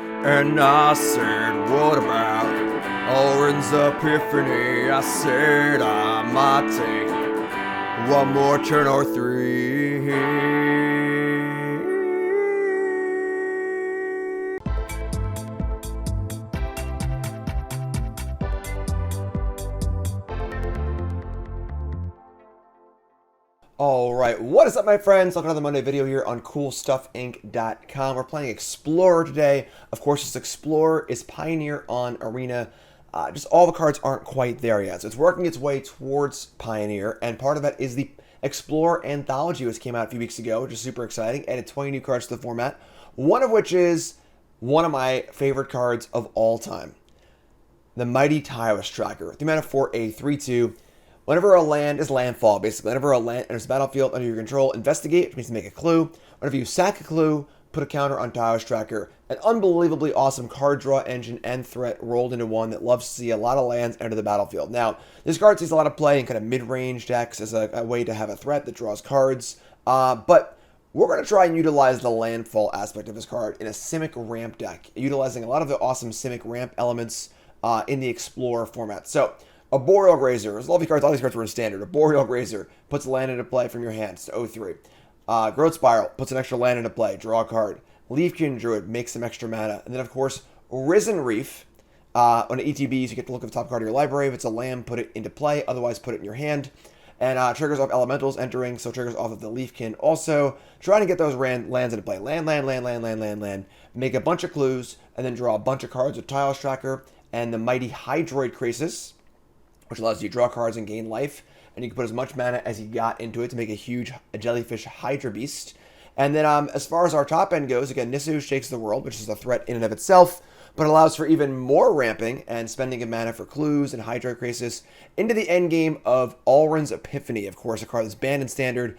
And I said, what about Alrund's Epiphany? I said I might take one more turn or three. Alright, what is up my friends? Welcome to another Monday video here on CoolStuffInc.com. We're playing Explorer today. Of course, this Explorer is Pioneer on Arena. Just all the cards aren't quite there yet. So it's working its way towards Pioneer, and part of that is the Explorer Anthology, which came out a few weeks ago, which is super exciting. Added 20 new cards to the format, one of which is one of my favorite cards of all time. The Mighty Tireless Tracker. 3 mana for a 3/2. Whenever a land is landfall, basically, whenever a land enters the battlefield under your control, investigate, which means to make a clue. Whenever you sack a clue, put a counter on Tireless Tracker. An unbelievably awesome card draw engine and threat rolled into one that loves to see a lot of lands enter the battlefield. Now, this card sees a lot of play in kind of mid-range decks as a way to have a threat that draws cards. But we're going to try and utilize the landfall aspect of this card in a Simic ramp deck, utilizing a lot of the awesome Simic ramp elements in the Explorer format. So, Arboreal Grazer. There's a lot of these cards were in standard. Arboreal Grazer puts a land into play from your hands to 0/3. Growth Spiral puts an extra land into play. Draw a card. Leafkin Druid makes some extra mana. And then, of course, Risen Reef. On ETBs, you get to look at the top card of your library. If it's a land, put it into play. Otherwise, put it in your hand. And triggers off elementals entering, so triggers off of the Leafkin. Also, trying to get those lands into play. Land. Make a bunch of clues, and then draw a bunch of cards with Tireless Tracker and the mighty Hydroid Krasis, which allows you to draw cards and gain life, and you can put as much mana as you got into it to make a huge jellyfish Hydra beast. And then as far as our top end goes, again, Nissa shakes the world, which is a threat in and of itself, but allows for even more ramping and spending of mana for clues and Hydroid Krasis into the end game of Alrund's Epiphany, of course, a card that's banned in standard.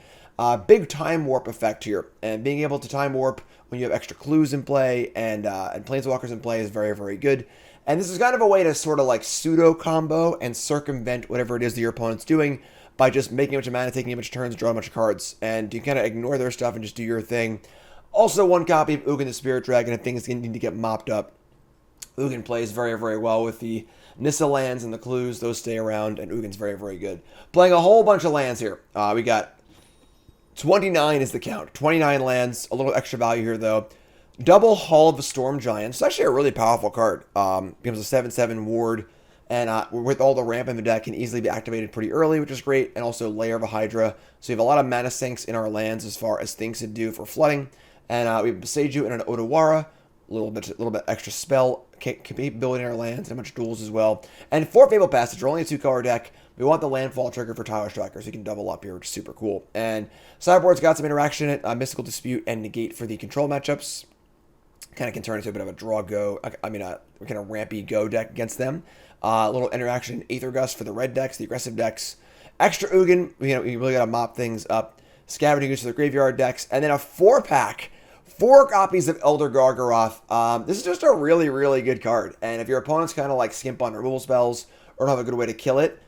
Big time warp effect here, and being able to time warp when you have extra clues in play and planeswalkers in play is very, very good. And this is kind of a way to sort of like pseudo combo and circumvent whatever it is that your opponent's doing by just making a bunch of mana, taking a bunch of turns, drawing a bunch of cards, and you kind of ignore their stuff and just do your thing. Also, one copy of Ugin the Spirit Dragon if things need to get mopped up. Ugin plays very, very well with the Nissa lands and the clues; those stay around, and Ugin's very, very good. Playing a whole bunch of lands here. We got 29 is the count. 29 lands, a little extra value here though. Double Hall of the Storm Giant. It's actually a really powerful card. Becomes a 7/7 ward, and with all the ramp in the deck, can easily be activated pretty early, which is great. And also Lair of a Hydra. So you have a lot of mana sinks in our lands as far as things to do for flooding. And we have Boseiju and an Otawara. A little bit extra spell capability in our lands, and a bunch of duels as well. And for Fabled Passage, we're only a 2-color deck. We want the landfall trigger for Tireless Tracker, so you can double up here, which is super cool. And Sideboard's got some interaction in it. Mystical Dispute and Negate for the control matchups. Kind of can turn into a bit of a draw go, a kind of rampy go deck against them. A little interaction in Aether Gust for the red decks, the aggressive decks. Extra Ugin, you really got to mop things up. Scavenging Ooze for the graveyard decks. And then a 4-pack, 4 copies of Elder Gargaroth. This is just a really, really good card. And if your opponent's kind of like skimp on removal spells or don't have a good way to kill it,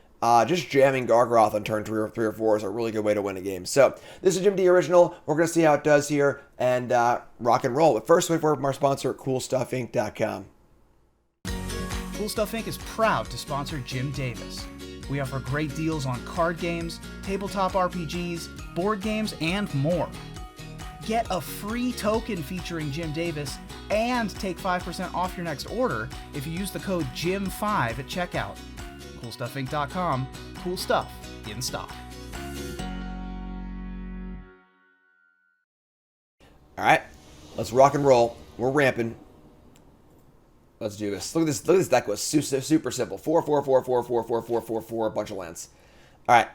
just jamming Gargaroth on turn 3 or 4 is a really good way to win a game. So, this is Jim D Original. We're going to see how it does here and rock and roll. But first, wait for our sponsor, CoolStuffInc.com. CoolStuffInc is proud to sponsor Jim Davis. We offer great deals on card games, tabletop RPGs, board games, and more. Get a free token featuring Jim Davis and take 5% off your next order if you use the code JIM5 at checkout. CoolStuffInc.com. Cool stuff in stock. All right, let's rock and roll. We're ramping. Let's do this. Look at this. Look at this deck. Was super simple. 4, a bunch of lands. All right,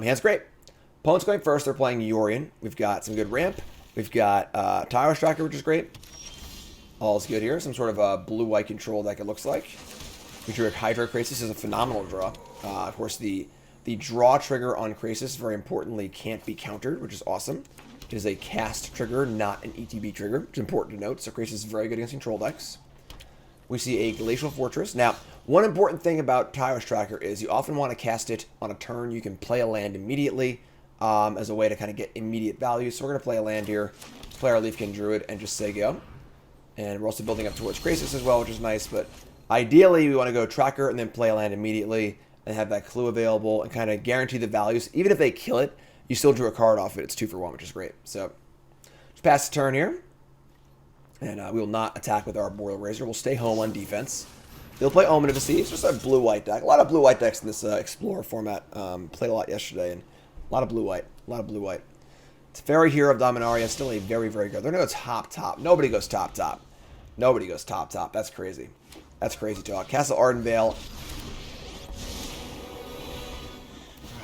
hand's great. Opponent's going first. They're playing Yorion. We've got some good ramp. We've got Tireless Tracker, which is great. All's good here. Some sort of a blue-white control deck, it looks like. Hydroid Krasis is a phenomenal draw. Of course, the draw trigger on Krasis, very importantly, can't be countered, which is awesome. It is a cast trigger, not an ETB trigger, which is important to note. So Krasis is very good against control decks. We see a Glacial Fortress. Now, one important thing about Tireless Tracker is you often want to cast it on a turn. You can play a land immediately as a way to kind of get immediate value. So we're going to play a land here, play our Leafkin Druid, and just say go. And we're also building up towards Krasis as well, which is nice. But ideally, we want to go Tracker and then play a land immediately and have that clue available and kind of guarantee the values. Even if they kill it, you still drew a card off it. It's 2 for 1, which is great. So just pass the turn here. And we will not attack with our Arboreal Grazer. We'll stay home on defense. They'll play Omen of the Sea. It's just a blue-white deck. A lot of blue-white decks in this Explorer format. Played a lot yesterday, and a lot of blue-white. A lot of blue-white. Teferi, Hero of Dominaria, still a very, very good. They're going to go top. Nobody goes top. Nobody goes top. That's crazy. That's crazy talk. Castle Ardenvale.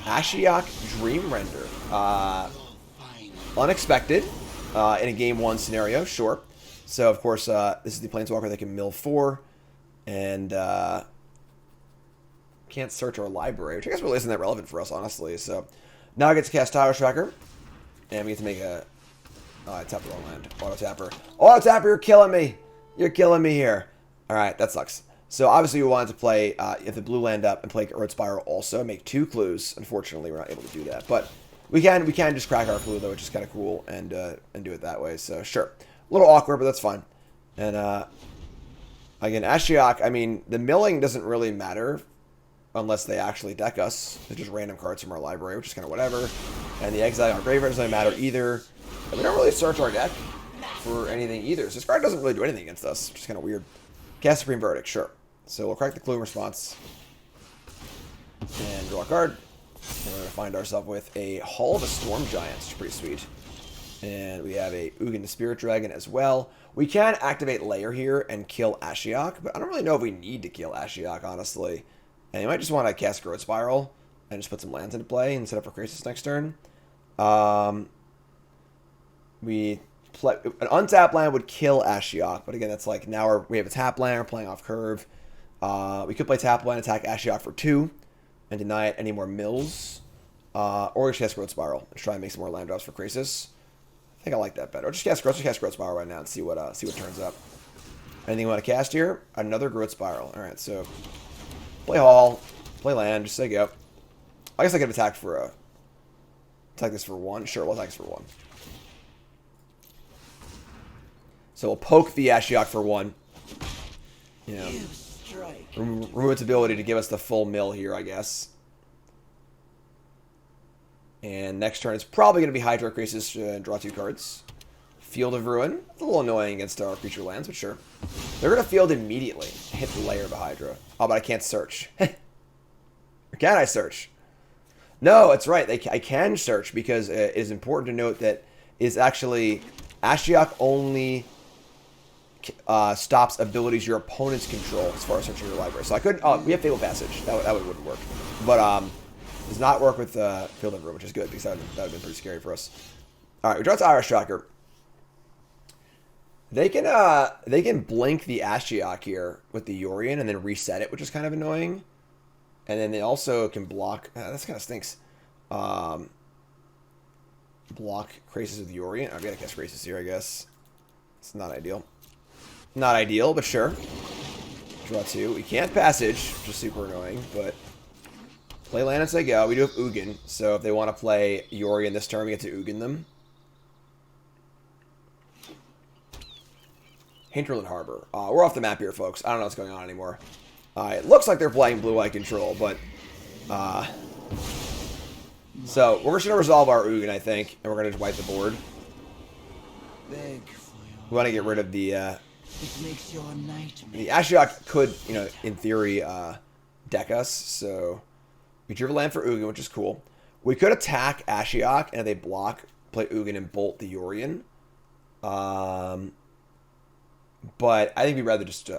Ashiok Dreamrender. Unexpected in a game 1 scenario, sure. So, of course, this is the Planeswalker that can mill 4. And can't search our library, which I guess really isn't that relevant for us, honestly. So now I get to cast Tireless Tracker. And we get to make a... Oh, I tapped the wrong land. Auto-tapper. Auto-tapper, you're killing me. You're killing me here. Alright, that sucks. So obviously we wanted to play, if the blue land up and play Earth Spiral also, make 2 clues. Unfortunately, we're not able to do that. But we can just crack our clue, though, which is kind of cool, and do it that way. So, sure. A little awkward, but that's fine. And, again, Ashiok, I mean, the milling doesn't really matter unless they actually deck us. They're just random cards from our library, which is kind of whatever. And the exile on our graveyard doesn't matter either. And we don't really search our deck for anything either. So this card doesn't really do anything against us, which is kind of weird. Cast Supreme Verdict, sure. So we'll crack the clue in response. And draw a card. And we're going to find ourselves with a Hall of the Storm Giants, which is pretty sweet. And we have a Ugin the Spirit Dragon as well. We can activate Lair here and kill Ashiok, but I don't really know if we need to kill Ashiok, honestly. And you might just want to cast Growth Spiral and just put some lands into play and set up for Krasis next turn. We play an untapped land would kill Ashiok, but again, that's like now we have a tap land, we're playing off curve. We could play tap land, attack Ashiok for 2, and deny it any more mills. Or just cast Growth Spiral and try and make some more land drops for Krasis. I think I like that better. Or just cast Growth Spiral right now and see what turns up. Anything you want to cast here? Another Growth Spiral. All right, so play Hall, play land, just say go. I guess I could attack this for 1. Sure, we'll attack this for 1. So we'll poke the Ashiok for 1. You know, remove its ability to give us the full mill here, I guess. And next turn is probably going to be Hydroid Krasis and draw 2 cards. Field of Ruin. It's a little annoying against our creature lands, but sure. They're going to field immediately. Hit the Lair of the Hydra. Oh, but I can't search. Or can I search? No, it's right. I can search because it is important to note that is actually Ashiok only stops abilities your opponents control as far as searching your library. So I could. Oh, we have Fabled Passage. That wouldn't work. But does not work with Field of Ruin, which is good because that would have been pretty scary for us. All right, we draw Tireless Tracker. They can blink the Ashiok here with the Yorion and then reset it, which is kind of annoying. And then they also can block. That kind of stinks. Block Krasis with Yorion. I've got to cast Krasis here, I guess. It's not ideal. Not ideal, but sure. Draw 2. We can't passage, which is super annoying, but play land and say go. We do have Ugin, so if they want to play Yorion this turn, we get to Ugin them. Hinterland Harbor. We're off the map here, folks. I don't know what's going on anymore. It looks like they're playing Blue-White Control, but... so, we're just going to resolve our Ugin, I think, and we're going to just wipe the board. We want to get rid of the... the Ashiok could, you know, in theory, deck us, so... We drew a land for Ugin, which is cool. We could attack Ashiok, and if they block, play Ugin and bolt the Yorion. But I think we'd rather just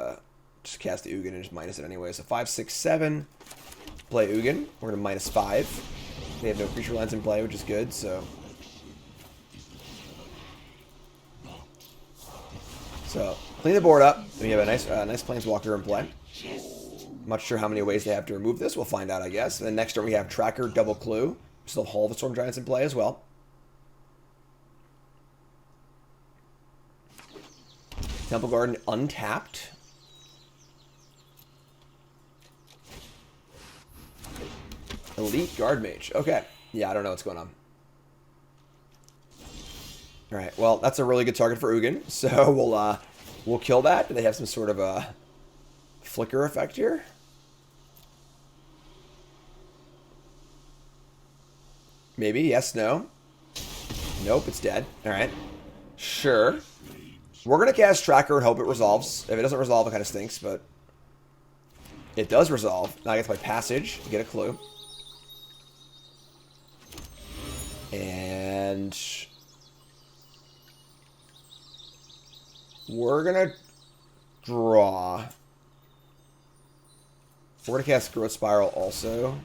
cast the Ugin and just minus it anyway. So 5, 6, 7. Play Ugin. We're going to minus 5. They have no creature lands in play, which is good, so... So, clean the board up. We have a nice Planeswalker in play. I'm not sure how many ways they have to remove this. We'll find out, I guess. And then next turn we have Tracker, Double Clue. We still have Hall of the Storm Giants in play as well. Temple Garden untapped. Elite Guard Mage. Okay. Yeah, I don't know what's going on. Alright, well, that's a really good target for Ugin. So we'll We'll kill that. Do they have some sort of a flicker effect here? Maybe. Yes, no. Nope, it's dead. Alright. Sure. We're going to cast Tracker and hope it resolves. If it doesn't resolve, it kind of stinks, but it does resolve. Now I get to play Passage, get a clue. And we're going to draw. We're going to cast Growth Spiral also.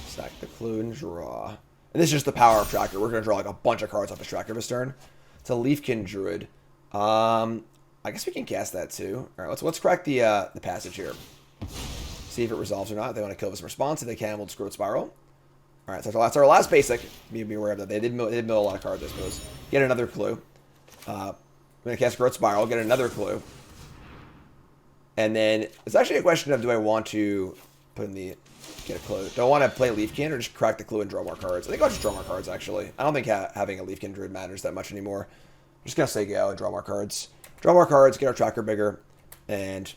Sack the clue and draw. And this is just the power of Tracker. We're going to draw like a bunch of cards off this Tracker this turn. It's a Leafkin Druid. I guess we can cast that too. All right, let's crack the Passage here. See if it resolves or not. If they want to kill this response. If they can, we'll just Growth Spiral. All right, so that's our last basic. Be aware of that. They did mill a lot of cards, I suppose. Get another clue. I'm going to cast Growth Spiral. Get another clue. And then it's actually a question of, do I want to put in the... Get a clue. Do I want to play Leafkin or just crack the clue and draw more cards? I think I'll just draw more cards, actually. I don't think having a Leafkin Druid matters that much anymore. I'm just going to say go and draw more cards. Draw more cards, get our Tracker bigger. And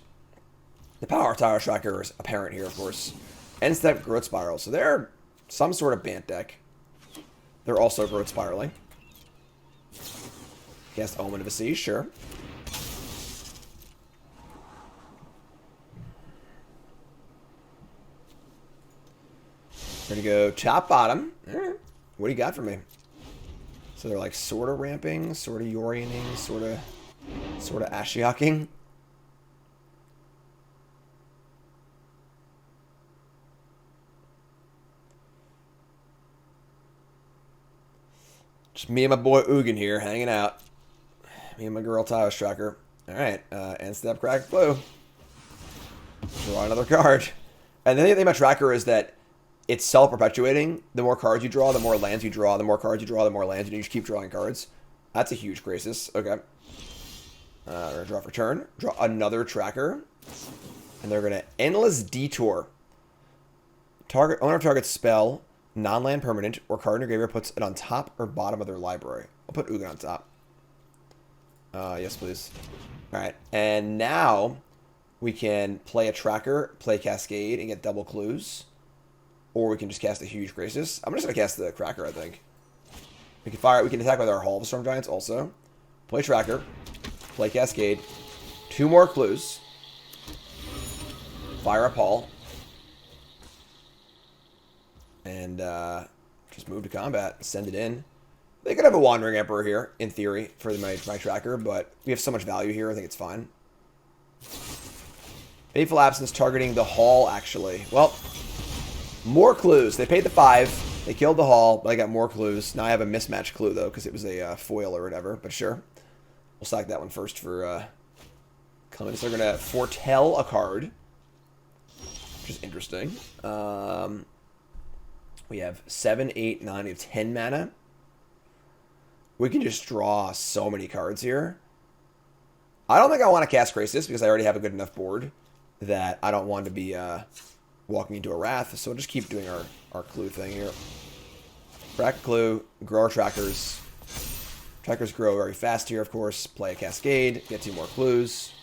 the power of Tower Tracker is apparent here, of course. End step Growth Spiral. So they're some sort of Bant deck. They're also Growth Spiraling. Cast Omen of a Sea, sure. We're going to go top bottom. What do you got for me? So they're like sort of ramping, sort of Yorioning, sort of Ashiok-ing. Just me and my boy Ugin here, hanging out. Me and my girl Tireless Tracker. Alright, end step crack blue. Draw another card. And the thing about Tracker is that it's self-perpetuating. The more cards you draw, the more lands you draw. The more cards you draw, the more lands, and you just keep drawing cards. That's a huge Krasis. Okay. We're going to draw for turn. Draw another Tracker. And they're going to Endless Detour. Owner of target spell, non-land permanent, or card in your graveyard puts it on top or bottom of their library. I'll put Ugin on top. Yes, please. Alright. And now we can play a Tracker, play Cascade, and get double clues. Or we can just cast a huge Krasis. I'm just going to cast the Tracker, I think. We can fire. We can attack with our Hall of Storm Giants also. Play Tracker. Play Cascade. 2 more clues. Fire up Hall. And just move to combat. Send it in. They could have a Wandering Emperor here, in theory, for my Tracker. But we have so much value here, I think it's fine. Fateful Absence targeting the Hall, actually. Well... More clues. They paid the 5. They killed the Hall, but I got more clues. Now I have a mismatch clue, though, because it was a foil or whatever. But sure. We'll sack that one first for coming. So they're going to foretell a card, which is interesting. We have 7, 8, 9. We have 10 mana. We can just draw so many cards here. I don't think I want to cast Krasis, because I already have a good enough board that I don't want to be... walking into a Wrath, so we'll just keep doing our clue thing here. Crack a clue, grow our Trackers. Trackers grow very fast here, of course. Play a Cascade, get 2 more clues.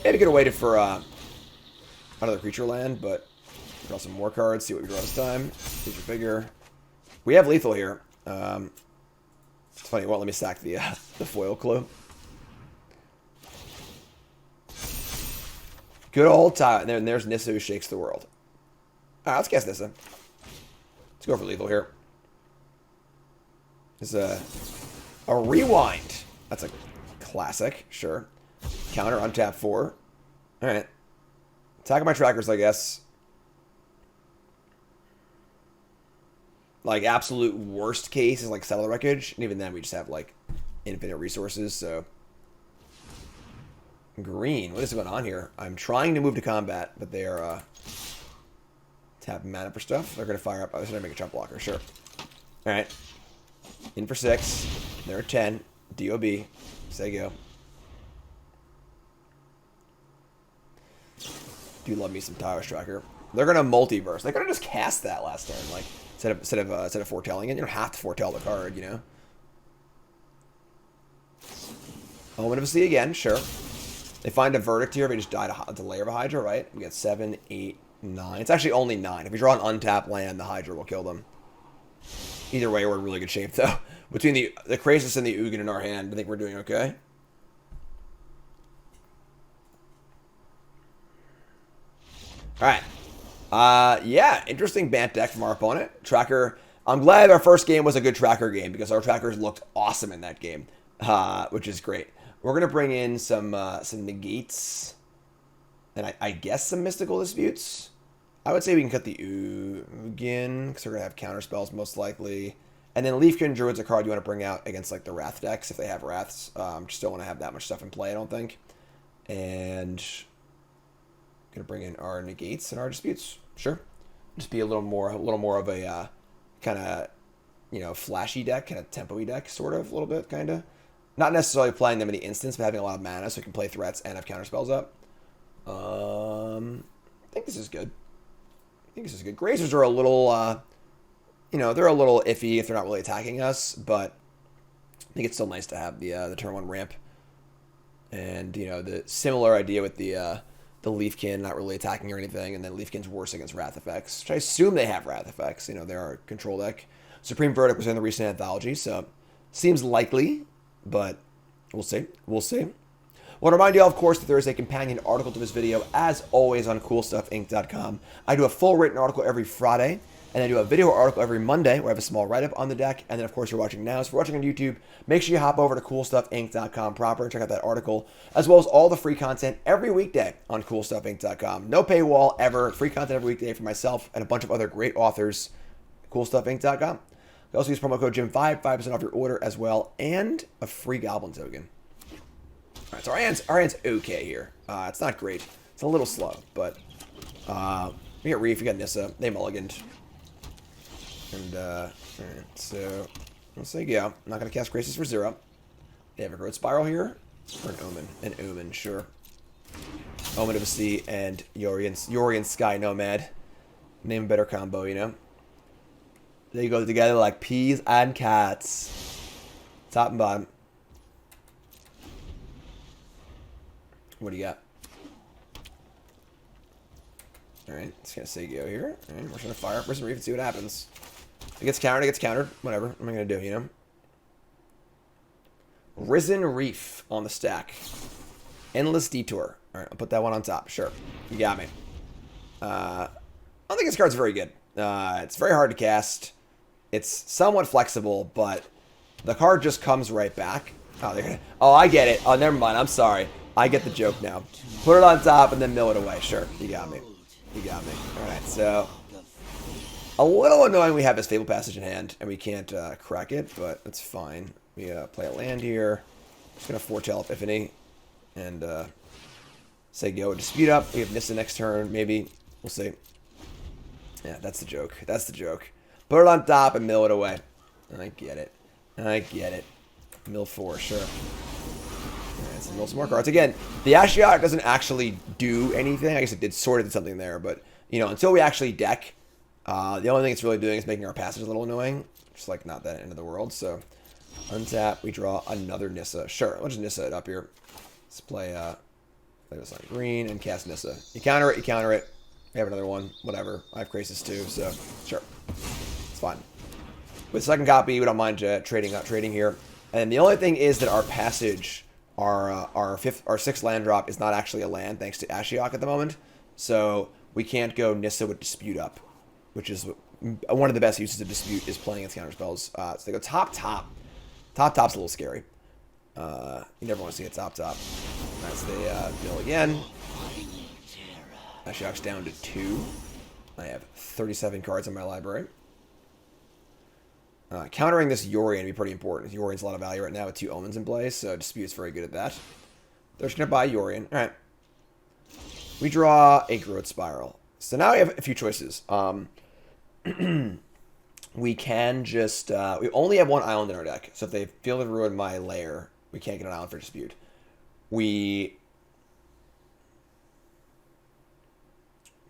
Maybe could have waited for another creature land, but draw some more cards, see what we draw this time. These are bigger. We have lethal here. It's funny, it won't let me stack the foil clue. Good old time. And there's Nissa who shakes the world. Alright, let's cast Nissa. Let's go for lethal here. This is a rewind. That's a classic, sure. Counter, untap 4. Alright. Attack my Trackers, I guess. Like, absolute worst case is like Settle the Wreckage. And even then, we just have like infinite resources, so... Green. What is going on here? I'm trying to move to combat, but they are tapping mana for stuff. They're going to fire up. I was going to make a jump blocker. Sure. Alright. In for 6. They're at 10. DOB. Say go. Do love me some Tireless Tracker. They're going to multiverse. They could have just cast that last turn. Like, instead of foretelling it. You don't have to foretell the card, you know? Omen of a Sea again, sure. They find a Verdict here. They just die to Lair of a Hydra, right? We get 7, 8, 9. It's actually only 9. If we draw an untapped land, the Hydra will kill them. Either way, we're in really good shape, though. Between the Krasis and the Ugin in our hand, I think we're doing okay. Alright. Yeah, interesting Bant deck from our opponent. Tracker. I'm glad our first game was a good Tracker game, because our Trackers looked awesome in that game. Which is great. We're going to bring in some Negates. And I guess some Mystical Disputes. I would say we can cut the Ugin, because we're going to have counter spells most likely. And then Leafkin Druid's a card you want to bring out against like the Wrath decks, if they have Wraths. Just don't want to have that much stuff in play, I don't think. And going to bring in our Negates and our Disputes. Sure. Just be a little more of a kind of, you know, flashy deck, kind of tempo-y deck, sort of, a little bit, kind of. Not necessarily playing them in the instance, but having a lot of mana so we can play threats and have counter spells up. I think this is good. Grazers are a little, you know, they're a little iffy if they're not really attacking us, but I think it's still nice to have the turn 1 ramp. And, you know, the similar idea with the Leafkin not really attacking or anything, and then Leafkin's worse against Wrath effects, which I assume they have Wrath effects. You know, they're our control deck. Supreme Verdict was in the recent anthology, so seems likely, but we'll see. We'll see. I want to remind you all, of course, that there is a companion article to this video, as always, on CoolStuffInc.com. I do a full written article every Friday, and I do a video article every Monday, where I have a small write-up on the deck, and then, of course, you're watching now. So if you're watching on YouTube, make sure you hop over to CoolStuffInc.com proper and check out that article, as well as all the free content every weekday on CoolStuffInc.com. No paywall, ever. Free content every weekday for myself and a bunch of other great authors. CoolStuffInc.com. You also use promo code Jim5, 5% off your order as well, and a free Goblin token. Alright, so our hand's okay here. It's not great. It's a little slow, but we got Reef, we got Nissa. They mulliganed. And, alright, so let's say go. I'm not going to cast Krasis for 0. They have a Growth Spiral here. Or an Omen. An Omen, sure. Omen of a Sea and Yorian Sky Nomad. Name a better combo, you know? They go together like peas and cats. Top and bottom. What do you got? Alright, just gonna say go here. Alright, we're just gonna fire up Risen Reef and see what happens. If it gets countered, it gets countered. Whatever. What am I gonna do, you know? Risen Reef on the stack. Endless Detour. Alright, I'll put that one on top. Sure. You got me. I don't think this card's very good. It's very hard to cast. It's somewhat flexible, but the card just comes right back. Oh, they're gonna... Oh, I get it. Oh, never mind. I'm sorry. I get the joke now. Put it on top and then mill it away. Sure. You got me. You got me. Alright, so... A little annoying we have this Fabled Passage in hand, and we can't crack it, but that's fine. We play a land here. Just gonna foretell Epiphany. And say go. Dispute up. We have Nissa next turn, maybe. We'll see. Yeah, that's the joke. That's the joke. Put it on top and mill it away. I get it. I get it. Mill 4, sure. Alright, so mill some more cards. Again, the Ashiok doesn't actually do anything. I guess it did sort of did something there, but, you know, until we actually deck, the only thing it's really doing is making our passage a little annoying. Just, like, not that end of the world, so... Untap, we draw another Nissa. Sure, let's just Nissa it up here. Let's play this on green and cast Nissa. You counter it, you counter it. We have another one, whatever. I have Krasis too, so sure. It's fine. With second copy, we don't mind trading here. And the only thing is that our passage, our 6th land drop is not actually a land thanks to Ashiok at the moment. So we can't go Nissa with Dispute up, which is one of the best uses of Dispute is playing its counter spells. So they go top. Top's a little scary. You never want to see a top. That's the mill again. Ashiok's down to 2. I have 37 cards in my library. Countering this Yorian would be pretty important. Yorian's a lot of value right now with 2 Omens in play, so Dispute's very good at that. They're just going to buy Yorian. Alright. We draw a Growth Spiral. So now we have a few choices. We can just... we only have one island in our deck, so if they feel to ruin my Lair, we can't get an island for Dispute. We...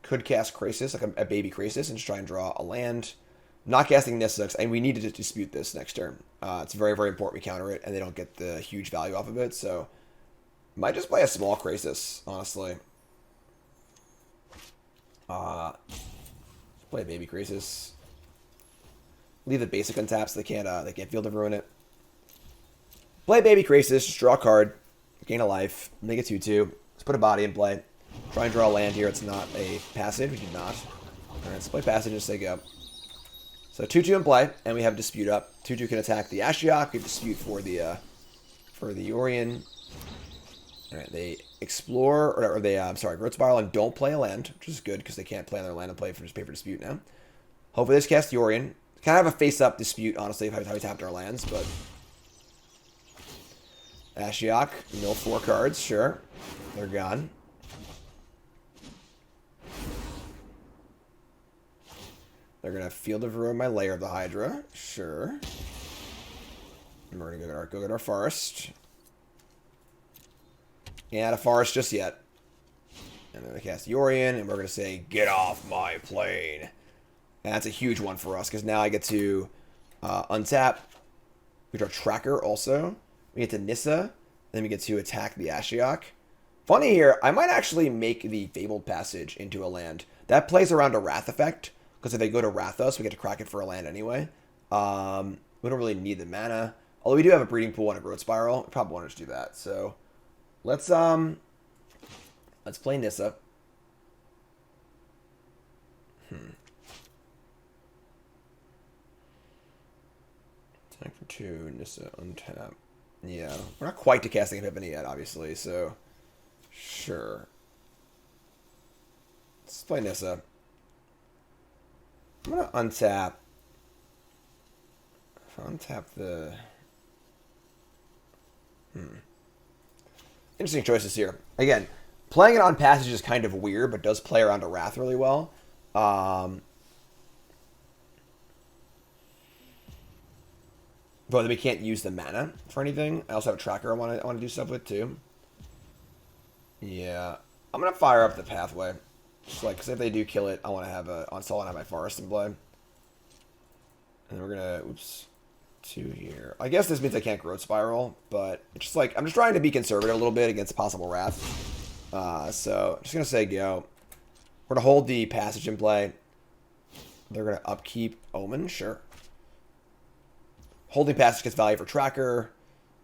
could cast Krasis, like a baby Krasis, and just try and draw a land. Not casting Nissa, and we need to dispute this next turn. It's very, very important we counter it, and they don't get the huge value off of it, so... Might just play a small Krasis, honestly. Play a baby Krasis. Leave the basic untapped so they can't Field of Ruin it. Play baby Krasis, just draw a card, gain a life, make it 2/2. Let's put a body in play. Try and draw a land here. It's not a passage. We did not. Alright, let's play passage and say go. So 2/2 in play, and we have Dispute up. 2/2 can attack the Ashiok. We have Dispute for the Yorion. Alright, they explore, or they, Growth Spiral and don't play a land, which is good because they can't play on their land and play for just pay for Dispute now. Hopefully this casts Yorion. Kind of have a face-up Dispute, honestly, how we tapped our lands, but... Ashiok, mill 4 cards, sure. They're gone. They're going to Field of Ruin my Lair of the Hydra, sure. And we're going to go get our Forest. Yeah, a Forest just yet. And then they cast Yorion, and we're going to say, get off my plane. And that's a huge one for us, because now I get to untap. We draw Tracker also. We get to Nissa. Then we get to attack the Ashiok. Funny here, I might actually make the Fabled Passage into a land. That plays around a Wrath effect, because if they go to Wrath us, we get to crack it for a land anyway. We don't really need the mana. Although we do have a Breeding Pool and a Growth Spiral. We probably want to do that, so... Let's play Nissa. Attack for 2, Nissa untap. Yeah, we're not quite to casting Epiphany yet, obviously, so sure. Let's play Nissa. I'm gonna untap. If I untap the Interesting choices here. Again, playing it on Passage is kind of weird, but does play around a Wrath really well. But we can't use the mana for anything. I also have a Tracker I want to do stuff with too. Yeah, I'm gonna fire up the Pathway. Just like, cause if they do kill it, I want to have a Onslaught and have my Forest in play. And we're gonna 2 here. I guess this means I can't Growth Spiral, but it's just like, I'm just trying to be conservative a little bit against possible Wrath. So I'm just gonna say go. We're gonna hold the Passage in play. They're gonna upkeep Omen, sure. Holding Passage gets value for Tracker.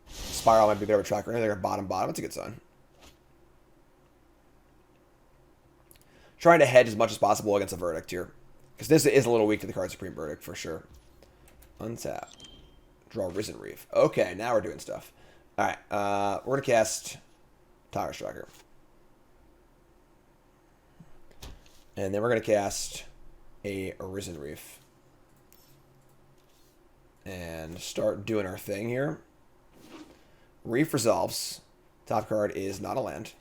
Spiral might be better with Tracker. They're gonna bottom. It's a good sign. Trying to hedge as much as possible against a Verdict here, because this is a little weak to the card Supreme Verdict for sure. Untap. Draw Risen Reef. Okay, now we're doing stuff. Alright, we're going to cast Tireless Tracker. And then we're going to cast a Risen Reef. And start doing our thing here. Reef resolves. Top card is not a land.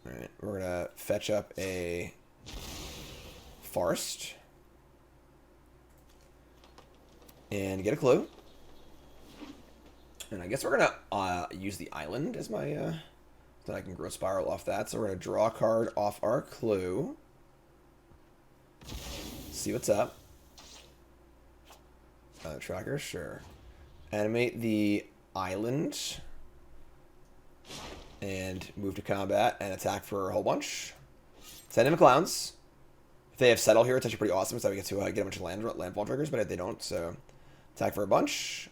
Alright, we're going to fetch up a Forest. And get a clue. And I guess we're going to use the island as my... so I can Growth Spiral off that. So we're going to draw a card off our clue. See what's up. Tracker, sure. Animate the island. And move to combat and attack for a whole bunch. Send in Clowns. If they have Settle here, it's actually pretty awesome. So we get to get a bunch of landfall triggers, but if they don't, so... Attack for a bunch.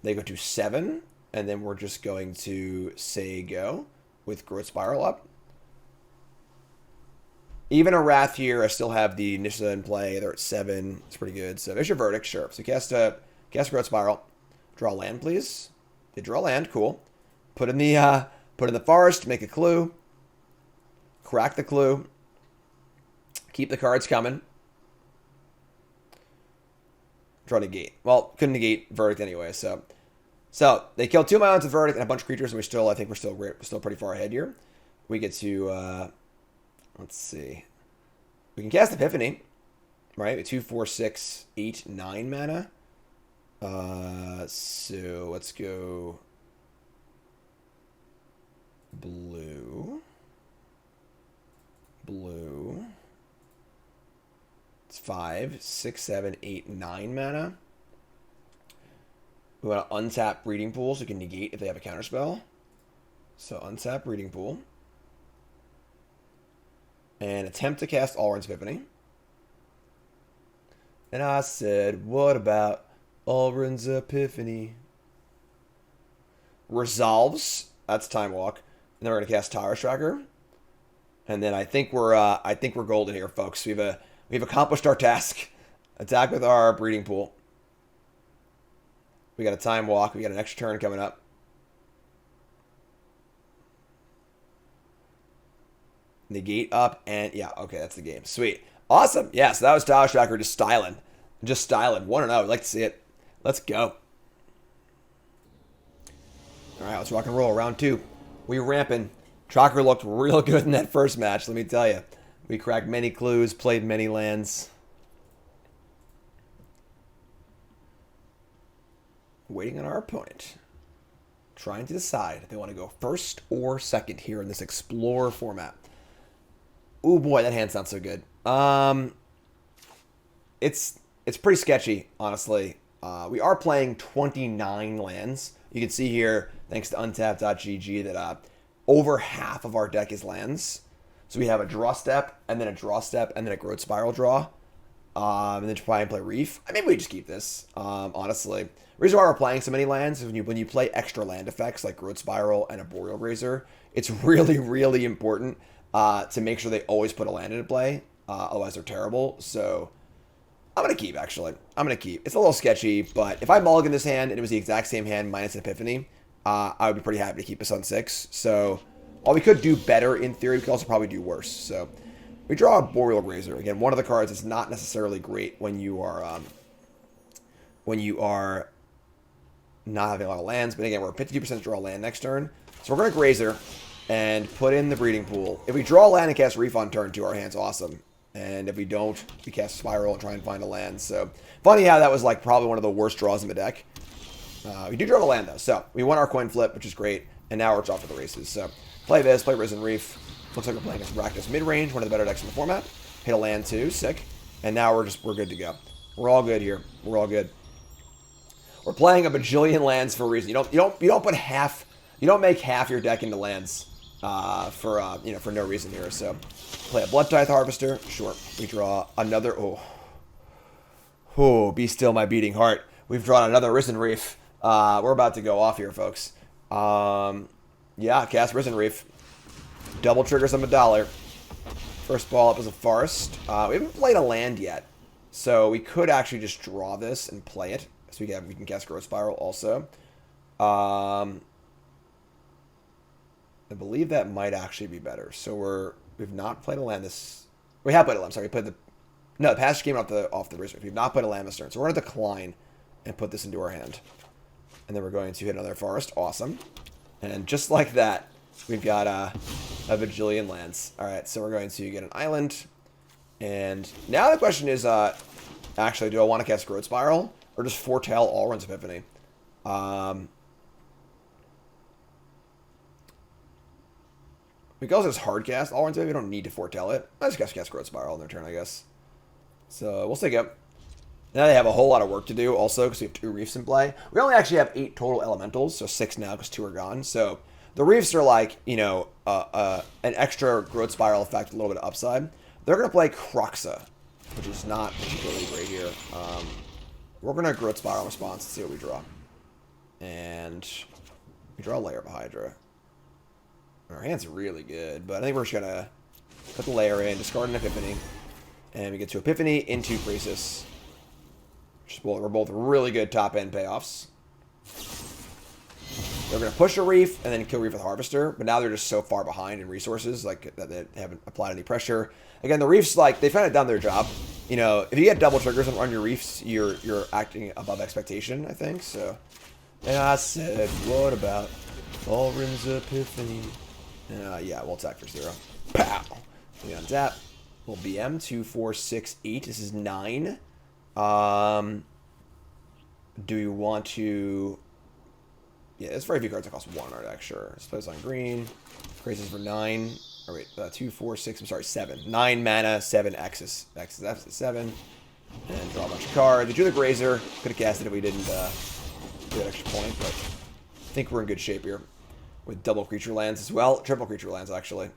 They go to 7. And then we're just going to say go with Growth Spiral up. Even a Wrath here, I still have the Nissa in play. They're at 7. It's pretty good. So there's your Verdict, sure. So cast Growth Spiral. Draw land, please. They draw land, cool. Put in the Forest, make a clue. Crack the clue. Keep the cards coming. Draw Negate. Well, couldn't negate Verdict anyway, so they killed 2 Islands of Verdict and a bunch of creatures, and I think we're still pretty far ahead here. We get to let's see. We can cast Epiphany, right? 2, 4, 6, 8, 9 mana. So let's go blue. It's 5, 6, 7, 8, 9 mana. We want to untap Breeding Pool so we can negate if they have a counterspell. So untap Breeding Pool. And attempt to cast Alrund's Epiphany. And I said, what about Alrund's Epiphany? Resolves. That's Time Walk. And then we're gonna cast Tireless Tracker. And then I think we're golden here, folks. We've accomplished our task. Attack with our Breeding Pool. We got a Time Walk. We got an extra turn coming up. Negate up, and yeah, okay, that's the game. Sweet. Awesome. Yeah, so that was Tireless Tracker just styling. Just styling. 1-0. I'd like to see it. Let's go. All right, let's rock and roll. Round 2. We ramping. Tracker looked real good in that first match, let me tell you. We cracked many clues, played many lands. Waiting on our opponent. Trying to decide if they want to go first or second here in this Explorer format. Ooh, boy, that hand's not so good. It's pretty sketchy, honestly. We are playing 29 lands. You can see here, thanks to untap.gg, that over half of our deck is lands. So we have a draw step, and then a draw step, and then a growth spiral draw. And then try and play Reef. I mean, we just keep this, honestly. The reason why we're playing so many lands is when you play extra land effects like Growth Spiral and Arboreal Grazer, it's really, really important to make sure they always put a land into play. Otherwise, they're terrible. So I'm going to keep, actually. I'm going to keep. It's a little sketchy, but if I mulligan this hand and it was the exact same hand minus an Epiphany, I would be pretty happy to keep this on 6. So while we could do better in theory, we could also probably do worse. So we draw a Arboreal Grazer. Again, one of the cards that's not necessarily great when you are not having a lot of lands. But again, we're 52% draw land next turn. So we're going to Grazer and put in the Breeding Pool. If we draw a land and cast Reef on turn 2, our hand's awesome. And if we don't, we cast Spiral and try and find a land. So funny how that was like probably one of the worst draws in the deck. We do draw a land though. So we won our coin flip, which is great. And now we're off to the races. So play this, play Risen Reef. Looks like we're playing against Rakdos mid-range, one of the better decks in the format. Hit a land too, sick. And now we're good to go. We're all good here. We're all good. We're playing a bajillion lands for a reason. You don't make half your deck into lands for no reason here. So play a Blood Tithe Harvester. Sure. We draw another. Oh, be still my beating heart. We've drawn another Risen Reef. We're about to go off here, folks. Yeah, cast Risen Reef. Double triggers them $1. First ball up is a Forest. We haven't played a land yet, so we could actually just draw this and play it. So we can cast Growth Spiral also. I believe that might actually be better. So we've not played a land this. We have played a land. Sorry, we played the passage came off the Reserve. We've not played a land this turn, so we're gonna decline and put this into our hand, and then we're going to hit another Forest. Awesome, and just like that. We've got a bajillion lands. All right, so we're going to get an island. And now the question is, actually, do I want to cast Growth Spiral or just foretell Alrund's Epiphany? We can also just hard cast Alrund's Epiphany. We don't need to foretell it. I just cast Growth Spiral on their turn, I guess. So we'll stick up. Now they have a whole lot of work to do also because we have 2 Reefs in play. We only actually have 8 total Elementals, so 6 now because 2 are gone. So the Reefs are like, an extra Growth Spiral effect, a little bit of upside. They're going to play Kroxa, which is not particularly great here. We're going to Growth Spiral response and see what we draw. And we draw a Lair of Hydra. Our hand's really good, but I think we're just going to put the Lair in, discard an Epiphany, and we get to Epiphany into Krasis. We're both really good top-end payoffs. They're going to push a Reef and then kill Reef with Harvester, but now they're just so far behind in resources, like, that they haven't applied any pressure. Again, the Reefs, like, they've kind of done their job. If you get double triggers on your Reefs, you're acting above expectation, I think, so. And I said, what about Alrund's Epiphany? Yeah, we'll attack for 0. Pow! We untap. We'll BM 2, 4, 6, 8. This is 9. Do you want to... Yeah, there's very few cards that cost 1 in our deck, sure. Let's play this on green. Krasis for 9. Or wait, 2, 4, 6, I'm sorry, 7. 9 mana, 7 X's. X's, 7. And draw a bunch of cards. We drew the Grazer. Could have cast it if we didn't get an extra point, but I think we're in good shape here. With double creature lands as well. Triple creature lands, actually.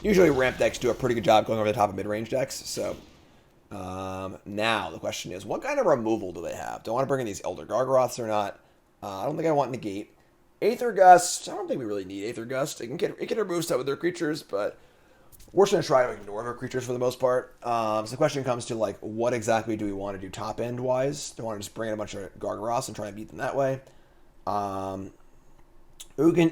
Usually ramp decks do a pretty good job going over the top of mid-range decks, so... now, the question is, what kind of removal do they have? Do I want to bring in these Elder Gargaroths or not? I don't think I want Negate. Aether Gust, I don't think we really need Aether Gust. It can remove stuff with their creatures, but we're just going to try to ignore their creatures for the most part. So the question comes to, like, what exactly do we want to do top-end-wise? Do we want to just bring in a bunch of Gargaroths and try and beat them that way? Ugin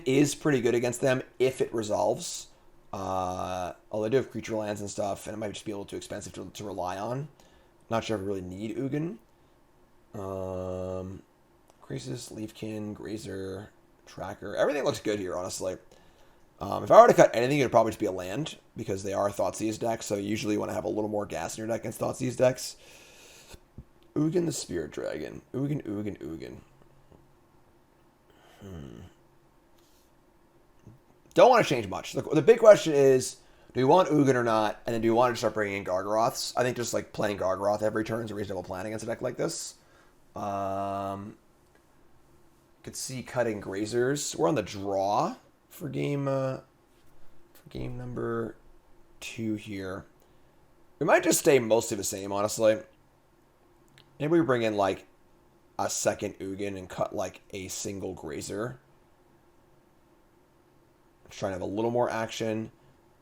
is pretty good against them if it resolves. Although I do have creature lands and stuff, and it might just be a little too expensive to rely on. Not sure if we really need Ugin. Krasis, Leafkin, Grazer, Tracker. Everything looks good here, honestly. If I were to cut anything, it would probably just be a land, because they are Thoughtseize decks, so you usually want to have a little more gas in your deck against Thoughtseize decks. Ugin the Spirit Dragon. Ugin. Don't want to change much. The big question is, do we want Ugin or not? And then do we want to start bringing in Gargaroths? I think just like playing Gargaroth every turn is a reasonable plan against a deck like this. Could see cutting Grazers. We're on the draw for game number 2 here. We might just stay mostly the same, honestly. Maybe we bring in like a second Ugin and cut like a single Grazer. Trying to have a little more action.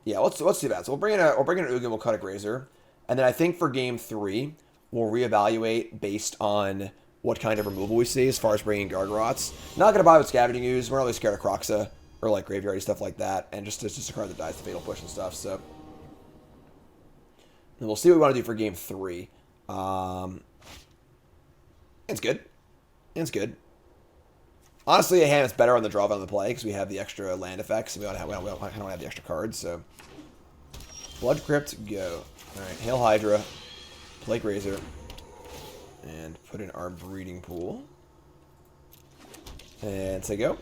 Yeah, let's do that. So we'll bring in an Ugin, we'll cut a Grazer. And then I think for game 3, we'll reevaluate based on what kind of removal we see as far as bringing Gargaroths. Not going to buy with Scavenging Ooze. We're not really scared of Kroxa or like graveyardy stuff like that. And just a card that dies to Fatal Push and stuff. So and we'll see what we want to do for game 3. It's good. It's good. Honestly, a hand is better on the draw than on the play because we have the extra land effects and we don't have the extra cards. So, Blood Crypt, go. All right, Hail Hydra, play Grazer, and put in our breeding pool. And say go.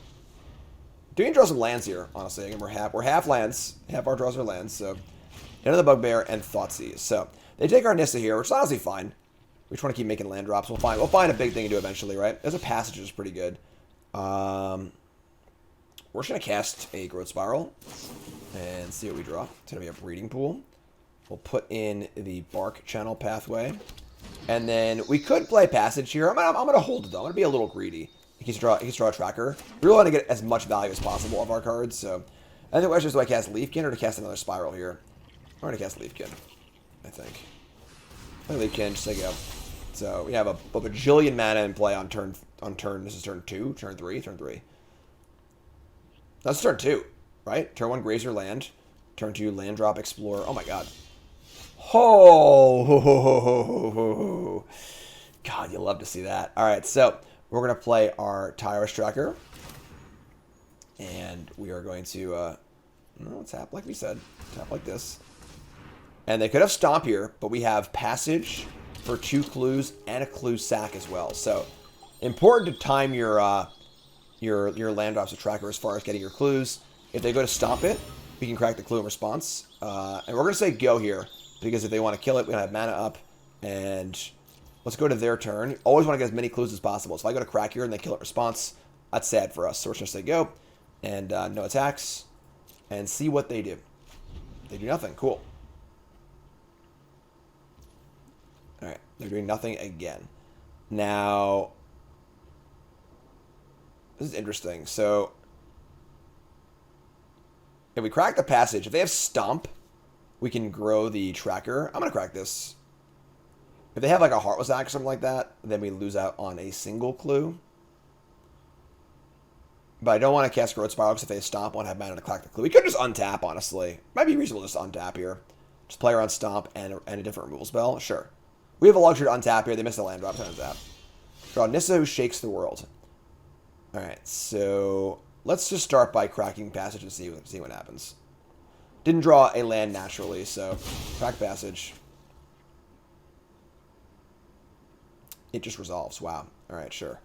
Do we can draw some lands here? Honestly, again, we're half lands. Half our draws are lands. So, End of the Bugbear and Thoughtseize. So they take our Nissa here, which is honestly fine. We just want to keep making land drops. We'll find a big thing to do eventually, right? There's a Passage is pretty good. We're just going to cast a Growth Spiral and see what we draw. It's going to be a breeding pool. We'll put in the Barkchannel Pathway. And then we could play Passage here. I'm gonna hold it though. I'm going to be a little greedy. He can draw a Tracker. We really want to get as much value as possible of our cards. So I think the question is, do I cast Leafkin or to cast another Spiral here? I'm going to cast Leafkin, I think. Leafkin, just take it out. So we have a bajillion mana in play on turn. This is turn 2, turn 3, turn 3. That's turn 2, right? Turn 1, Grazer land. Turn 2, land drop, Explorer. Oh my god. Oh, God, you'll love to see that. All right, so we're gonna play our Tireless Tracker, and we are going to tap like we said, tap like this. And they could have Stomp here, but we have Passage for 2 clues and a clue sack as well. So important to time your land drops with Tracker as far as getting your clues. If they go to Stomp it, we can crack the clue in response. And we're going to say go here, because if they want to kill it, we don't have mana up. And let's go to their turn. Always want to get as many clues as possible. So if I go to crack here and they kill it in response, that's sad for us. So we're just going to say go, and no attacks, and see what they do. They do nothing. Cool. Alright, they're doing nothing again. Now, this is interesting. So, if we crack the Passage, if they have Stomp, we can grow the Tracker. I'm going to crack this. If they have like a Heartless Act or something like that, then we lose out on a single clue. But I don't want to cast Growth Spiral because if they have Stomp, I want to have mana to crack the clue. We could just untap, honestly. Might be reasonable to just untap here. Just play around Stomp and a different removal spell. Sure. We have a luxury to untap here. They missed a land drop to untap. Draw Nissa, who shakes the world. Alright, so let's just start by cracking Passage and see what happens. Didn't draw a land naturally, so crack Passage. It just resolves. Wow. Alright, sure.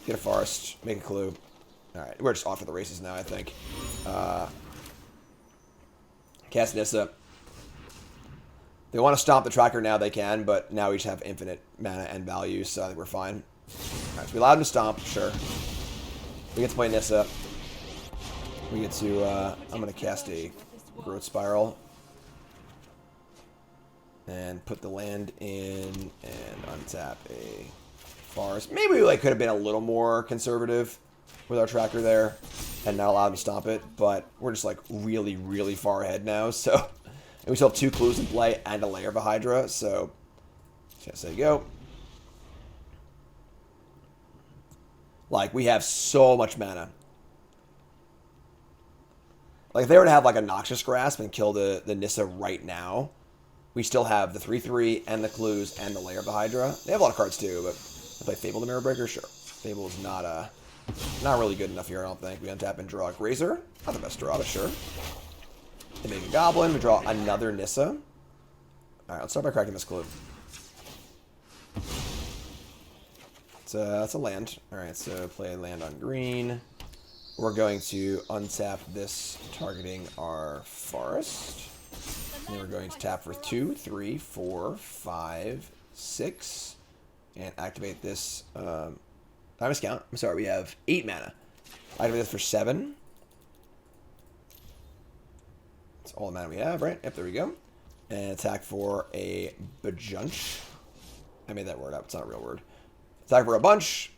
Get a Forest, make a clue. Alright, we're just off for the races now, I think. Cast Nissa. They want to stomp the tracker now, they can, but now we just have infinite mana and value, so I think we're fine. Alright, so we allowed him to stomp, sure. We get to play Nissa. We get to, I'm going to cast a Growth Spiral. And put the land in and untap a forest. Maybe we like could have been a little more conservative with our tracker there and not allow him to stomp it, but we're just like really, really far ahead now, so... And we still have 2 clues in play and a Lair of a Hydra, so... Just say go. Like, we have so much mana. Like, if they were to have, like, a Noxious Grasp and kill the Nissa right now, we still have the 3/3 and the clues and the Lair of the Hydra. They have a lot of cards, too, but... I play Fabled Mirror Breaker? Sure. Fable is not really good enough here, I don't think. We untap and draw a Grazer. Not the best draw, but sure. They make a Goblin. We draw another Nissa. Alright, let's start by cracking this clue. It's a land. Alright, so play a land on green. We're going to untap this, targeting our forest. And we're going to tap for 2, 3, 4, 5, 6. And activate this. I miscount. I'm sorry, we have 8 mana. Activate this for 7. That's all the mana we have, right? Yep, there we go. And attack for a Bajunch. I made that word up. It's not a real word. Attack for a bunch.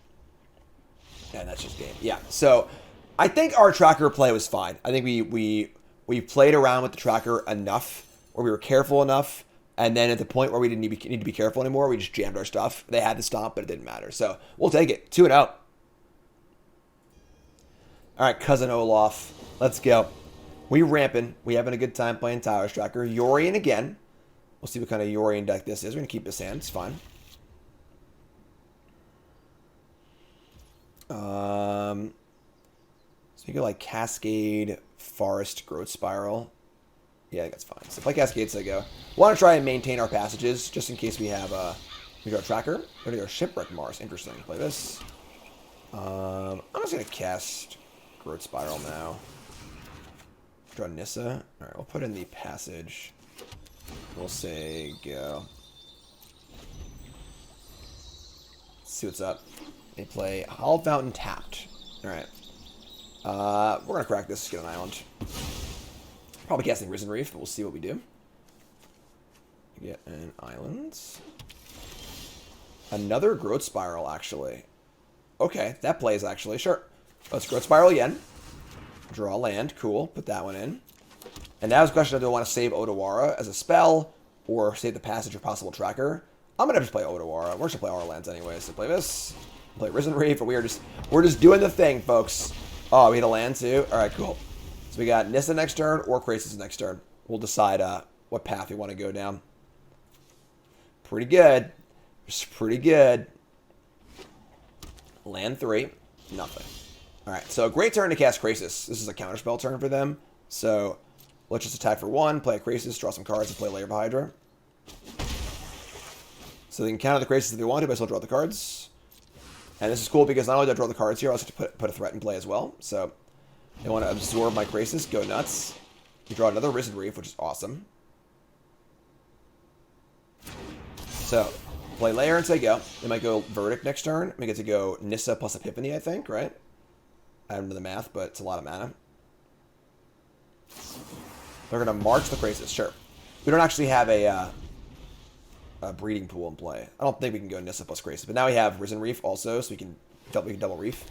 And that's just game. Yeah, so I think our tracker play was fine. I think we played around with the tracker enough, or we were careful enough, and then at the point where we didn't need to be careful anymore, we just jammed our stuff. They had to stop, but it didn't matter. So we'll take it. 2-0. All right, Cousin Olaf. Let's go. We ramping. We having a good time playing Tireless Tracker. Yorion again. We'll see what kind of Yorion deck this is. We're going to keep this hand. It's fine. So you go like Cascade, Forest, Growth Spiral. Yeah, I think that's fine. So play Cascade, so I go. Want to try and maintain our passages, just in case we have we draw a Tracker. We're going to go Shipwreck Mars. Interesting. Play this. I'm just going to cast Growth Spiral now. Draw Nissa. Alright, we'll put in the passage. We'll say go. Let's see what's up. They play Hollow Fountain tapped. Alright. We're going to crack this, get an island. Probably casting Risen Reef, but we'll see what we do. Get an island. Another Growth Spiral, actually. Okay, that plays, actually. Sure. Let's Growth Spiral again. Draw land. Cool. Put that one in. And now is the question, do I want to save Otawara as a spell, or save the passage or possible tracker? I'm going to just play Otawara. We're just going to play our lands anyway. So play this. Play Risen Reef. We're just doing the thing, folks. Oh, we hit a land too? Alright, cool. So we got Nissa next turn or Krasis next turn. We'll decide what path we want to go down. Pretty good. Just pretty good. Land 3. Nothing. Alright, so great turn to cast Krasis. This is a counterspell turn for them. So let's just attack for 1, play a Krasis, draw some cards, and play Lair of Hydra. So they can counter the Krasis if they want to, but I still draw the cards. And this is cool because not only do I draw the cards here, I also have to put a threat in play as well. So they want to absorb my Krasis, go nuts. You draw another Risen Reef, which is awesome. So play Lair and say go. They might go Verdict next turn. We get to go Nissa plus Epiphany, I think, right? I haven't done the math, but it's a lot of mana. They're going to march the Krasis, sure. We don't actually have a breeding pool in play. I don't think we can go Nissa plus Krasis, but now we have Risen Reef also, so we can double Reef.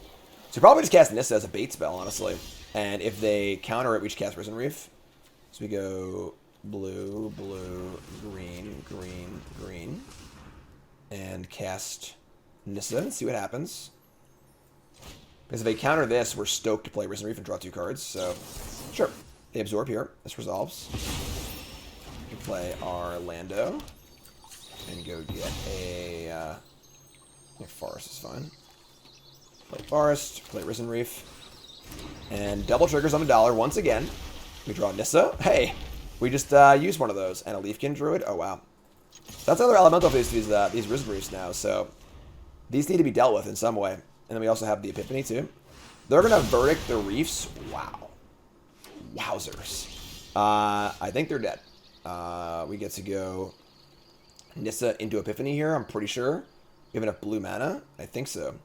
So we probably just cast Nissa as a bait spell, honestly. And if they counter it, we just cast Risen Reef. So we go blue, blue, green, green, green. And cast Nissa and see what happens. Because if they counter this, we're stoked to play Risen Reef and draw 2 cards. So, sure. They absorb here. This resolves. We play our Lando. And go get a Forest is fine. Play Forest. Play Risen Reef. And double triggers on $1 once again. We draw Nissa. Hey! We just used one of those. And a Leafkin Druid. Oh, wow. That's another elemental for these Risen Reefs now. So, these need to be dealt with in some way. And then we also have the Epiphany, too. They're going to verdict the reefs. Wow. Wowzers. I think they're dead. We get to go Nissa into Epiphany here, I'm pretty sure. We have enough blue mana? I think so.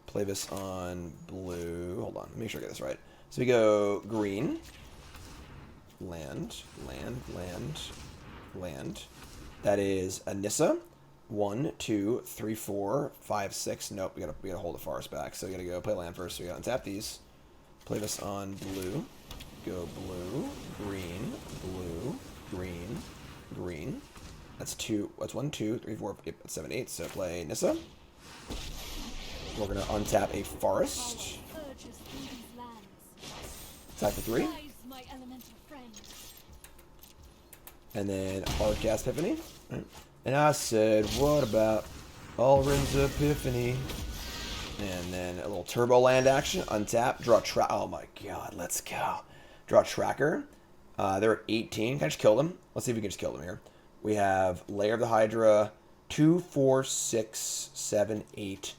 Play this on blue. Hold on, make sure I get this right. So we go green. Land. That is a Nissa. 1, 2, 3, 4, 5, 6. Nope, we gotta hold the forest back. So we gotta go play land first. So we gotta untap these. Play this on blue. Go blue, green, blue, green, green. That's 2. That's 1, 2, 3, 4. Yep, that's 7, 8. So play Nissa. We're gonna untap a forest. Attack for 3. And then hard cast Epiphany. And I said, what about Alrund's Epiphany? And then a little Turboland action. Untap. Draw oh my god, let's go. Draw Tracker. They're at 18. Can I just kill them? Let's see if we can just kill them here. We have Lair of the Hydra. 2, 4, 6, 7, 8,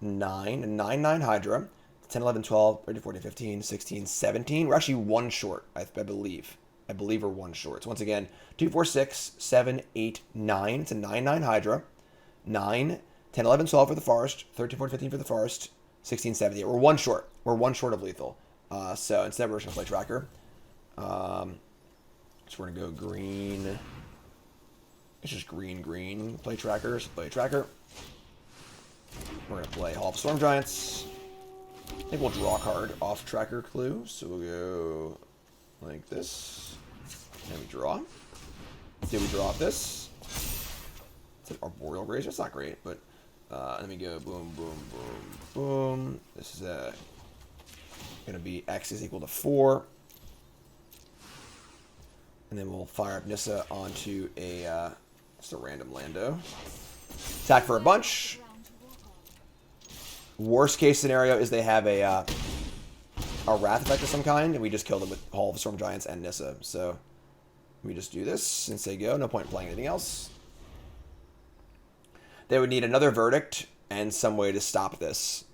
9. 9, 9 Hydra. 10, 11, 12, 13, 14, 15, 16, 17. We're actually one short, I believe. I believe we're one short. So once again, 2, 4, 6, 7, 8, 9. It's a 9, 9 Hydra. 9, 10, 11, 12 for the forest. 13, 14, 15 for the forest. 16, 17. We're one short. We're one short of lethal. So instead we're just going to play Tracker. So we're going to go green. It's just green, green. Play Tracker. So play Tracker. We're going to play Hall of Storm Giants. I think we'll draw a card off Tracker Clue. So we'll go like this. And we draw. Did we draw off this? It's an Arboreal Grazer. It's not great, but let me go boom, boom, boom, boom. This is going to be X is equal to 4. And then we'll fire up Nissa onto a just a random Lando. Attack for a bunch. Worst case scenario is they have a Wrath effect of some kind, and we just kill them with Hall of Storm Giants and Nissa. So we just do this and say go. No point in playing anything else. They would need another Verdict and some way to stop this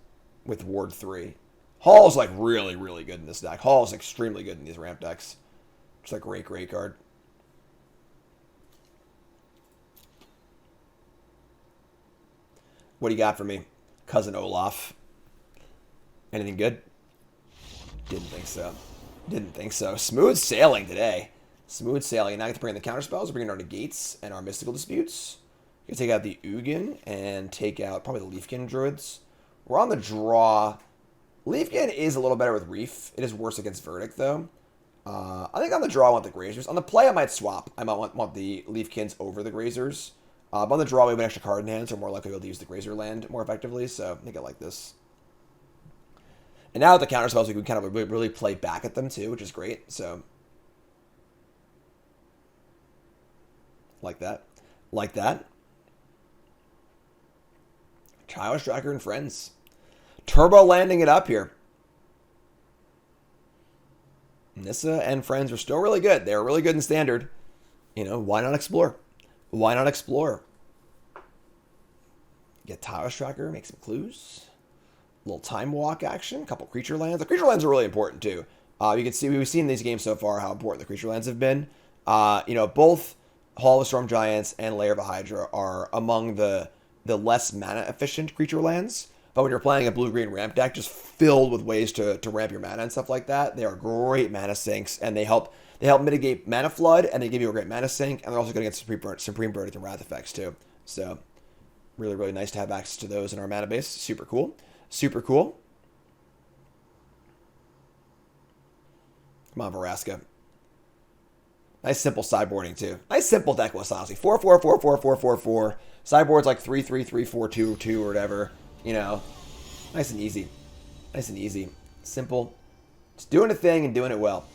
with Ward 3. Hall's like really, really good in this deck. Hall's extremely good in these ramp decks. It's a great, great card. What do you got for me, Cousin Olaf? Anything good? Didn't think so. Didn't think so. Smooth sailing today. Smooth sailing. Now I get to bring in the counter spells. We're bringing our Negates and our Mystical Disputes. You can take out the Ugin and take out probably the Leafkin Druids. We're on the draw. Leafkin is a little better with Reef. It is worse against Verdict, though. I think on the draw I want the Grazers. On the play I might swap. I might want the Leafkins over the Grazers. But on the draw we have an extra card in hand, so we're more likely to be able to use the Grazer land more effectively. So I think I like this. And now with the counter spells, we can kind of really play back at them too, which is great. So like that. Like that. Tireless Tracker and friends. Turbo landing it up here. Nissa and friends are still really good. They're really good in standard. You know, why not explore? Why not explore? Get Tireless Tracker, make some clues. A little time walk action, a couple creature lands. The creature lands are really important too. You can see we've seen in these games so far how important the creature lands have been. You know, both Hall of Storm Giants and Lair of the Hydra are among the less mana efficient creature lands. But when you're playing a blue-green ramp deck just filled with ways to ramp your mana and stuff like that, they are great mana sinks, and they help mitigate mana flood, and they give you a great mana sink, and they're also going to get Supreme Verdict and Wrath effects too. So really, really nice to have access to those in our mana base. Super cool. Super cool. Come on, Veraska. Nice simple sideboarding too. Nice simple deck list, honestly. 4, 4, 4, 4, 4, 4, 4. Sideboard's like 3, 3, 3, 4, 2, 2, or whatever. You know, nice and easy. Nice and easy. Simple. Just doing a thing and doing it well.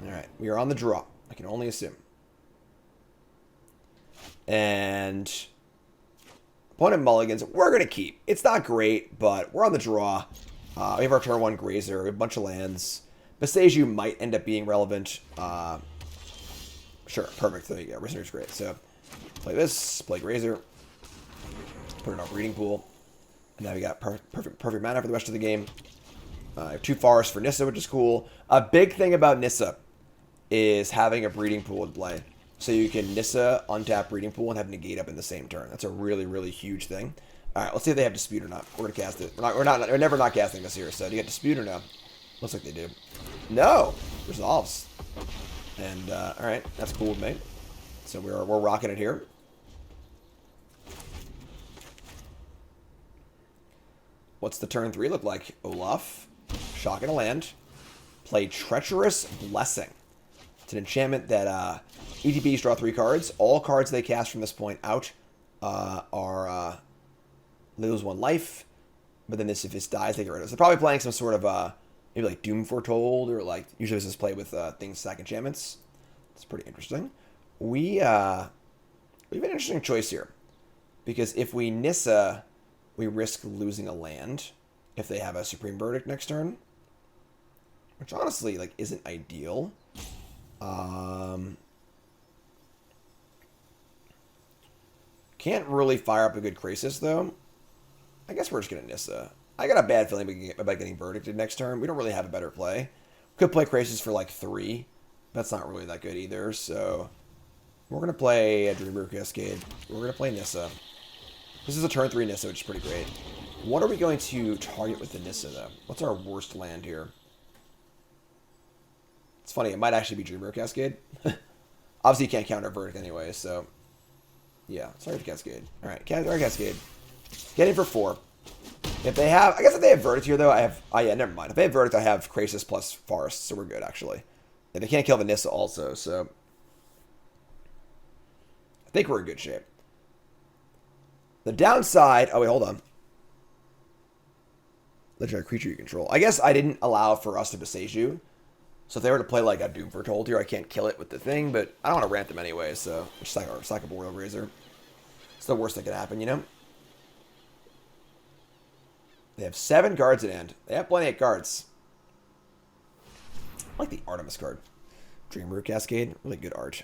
Alright, we are on the draw. I can only assume. And opponent mulligans, we're going to keep. It's not great, but we're on the draw. We have our turn 1 Grazer. We have a bunch of lands. Boseiju might end up being relevant. Sure, perfect. There you go. Risen Reef's great. So, play this. Play Grazer. Put it in our breeding pool. Now we got perfect mana for the rest of the game. 2 forests for Nissa, which is cool. A big thing about Nissa is having a breeding pool in play. So you can Nissa, untap breeding pool, and have Negate up in the same turn. That's a really, really huge thing. All right, let's see if they have Dispute or not. We're gonna cast it. We're never not casting this here. So do you get Dispute or no? Looks like they do. No, resolves. And all right, that's cool with me. So we're rocking it here. What's the turn 3 look like? Olaf, shock and a land. Play Treacherous Blessing. It's an enchantment that ETBs draw 3 cards. All cards they cast from this point out are lose 1 life. But then if this dies, they get rid of it. So they're probably playing some sort of maybe like Doom Foretold, or like usually this is played with things stack enchantments. It's pretty interesting. We have an interesting choice here, because if we Nissa, we risk losing a land if they have a Supreme Verdict next turn, which honestly like isn't ideal. Can't really fire up a good Krasis though. I guess we're just gonna Nissa. I got a bad feeling about getting verdicted next turn. We don't really have a better play. Could play Krasis for like 3. That's not really that good either. So we're gonna play a Dreamroot Cascade. We're gonna play Nissa. This is a turn 3 Nissa, which is pretty great. What are we going to target with the Nissa though? What's our worst land here? It's funny, it might actually be Dreamroot Cascade. Obviously you can't counter Verdict anyway, so yeah, sorry for Cascade. Alright, Cascade. Get in for 4. If they have, I guess if they have Verdict here though, yeah, never mind. If they have Verdict, I have Krasis plus Forest, so we're good actually. And they can't kill the Nissa also, so I think we're in good shape. The downside, oh wait, hold on. Legendary creature you control. I guess I didn't allow for us to Boseiju. So if they were to play like a Doom Foretold here, I can't kill it with the thing, but I don't want to ramp them anyway, so it's like a Arboreal Grazer. It's the worst that could happen, you know? They have 7 cards at end. They have plenty of cards. I like the Artemis card. Dreamroot Cascade. Really good art.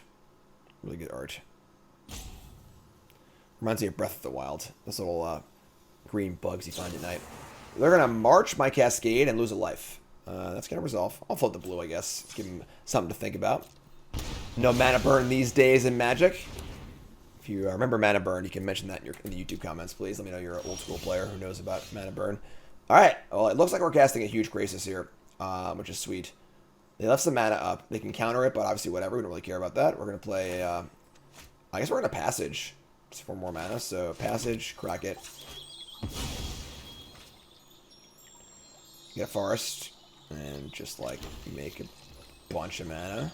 Really good art. Reminds me of Breath of the Wild. Those little green bugs you find at night. They're going to march my Cascade and lose a life. That's going to resolve. I'll float the blue, I guess. Give them something to think about. No mana burn these days in Magic. If you remember mana burn, you can mention that in the YouTube comments, please. Let me know you're an old school player who knows about mana burn. All right. Well, it looks like we're casting a huge Krasis here, which is sweet. They left some mana up. They can counter it, but obviously whatever. We don't really care about that. We're going to play, I guess we're going to Passage. Just for more mana. So Passage, crack it. Get a Forest. And just like make a bunch of mana.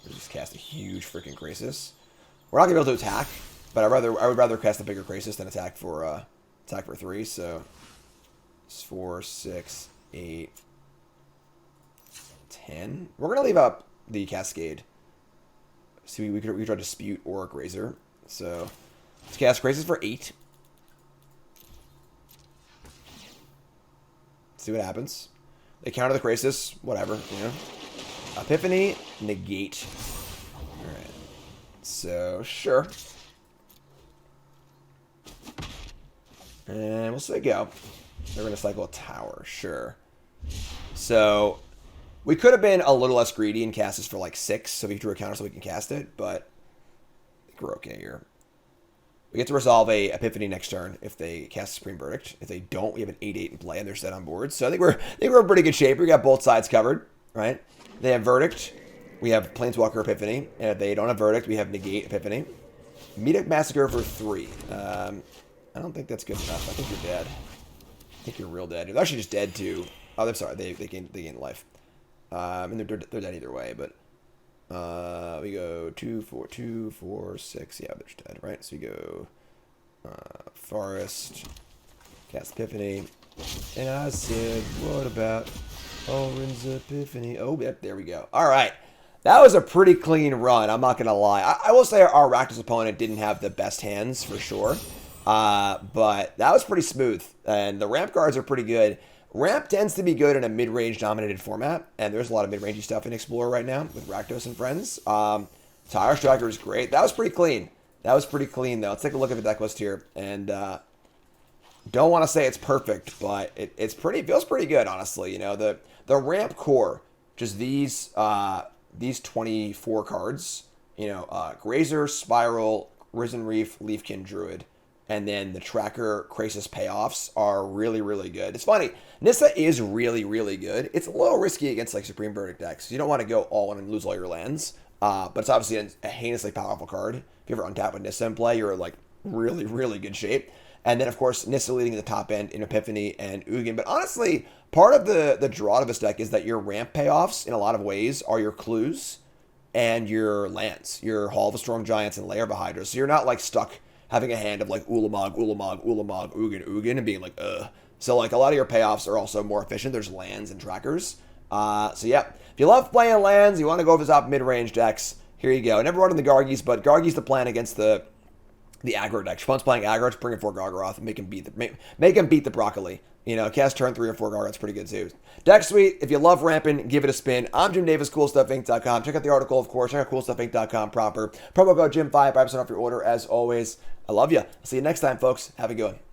Or just cast a huge freaking Krasis. We're not gonna be able to attack, but I would rather cast a bigger Krasis than attack for 3. So it's 4, 6, 8, 10. We're gonna leave up the Cascade. See, we could draw Dispute or a Grazer. So let's cast Krasis for 8. See what happens. They counter the Krasis, whatever, you know. Epiphany, Negate. Alright. So, sure. And we'll say go. They're going to cycle a tower, sure. So, we could have been a little less greedy and cast this for like 6, so we drew a counter so we can cast it, but I think we're okay here. We get to resolve a Epiphany next turn if they cast Supreme Verdict. If they don't, we have an 8/8 in play and they're set on board. So I think we're in pretty good shape. We got both sides covered, right? They have Verdict. We have Planeswalker Epiphany. And if they don't have Verdict, we have Negate Epiphany. Medic Massacre for 3. I don't think that's good enough. I think you're dead. I think you're real dead. You're actually just dead too. Oh, I'm sorry. They gain life. And they're dead either way, but we go 2, 4, 2, 4, 6. Yeah, they're just dead, right? So we go Forest, cast Epiphany, and I said, what about Alrund's Epiphany? Oh, yep, there we go. All right. That was a pretty clean run, I'm not going to lie. I will say our Rakdos opponent didn't have the best hands, for sure. But that was pretty smooth, and the ramp cards are pretty good. Ramp tends to be good in a mid-range dominated format, and there's a lot of mid-rangey stuff in Explorer right now with Rakdos and friends. Tireless Tracker is great. That was pretty clean. That was pretty clean, though. Let's take a look at the deck list here. And Don't want to say it's perfect, but it's feels pretty good, honestly. You know, the ramp core, just these 24 cards. You know, Grazer, Spiral, Risen Reef, Leafkin Druid, and then the Tracker Krasis payoffs are really, really good. It's funny, Nissa is really, really good. It's a little risky against like Supreme Verdict decks. You don't want to go all in and lose all your lands, but it's obviously a heinously powerful card. If you ever untap with Nissa in play, you're like really, really good shape. And then, of course, Nissa leading the top end in Epiphany and Ugin. But honestly, part of the draw of this deck is that your ramp payoffs, in a lot of ways, are your clues and your lands, your Hall of the Storm Giants and Lair of the Hydra. So you're not like stuck having a hand of like Ulamog, Ugin, and being like, ugh. So like a lot of your payoffs are also more efficient. There's lands and trackers. So yeah, if you love playing lands, you want to go for the top mid-range decks, here you go. I never run in the Gargies, but Gargies the plan against the aggro deck. Fun's playing aggro, just bring in 4 Gargaroth and make him beat the broccoli. You know, cast turn 3 or 4 Gargaroth's pretty good too. Deck suite, if you love ramping, give it a spin. I'm Jim Davis, CoolStuffInc.com. Check out the article, of course. Check out CoolStuffInc.com proper. Promo code Jim5, 5% off your order, as always. I love you. I'll see you next time, folks. Have a good one.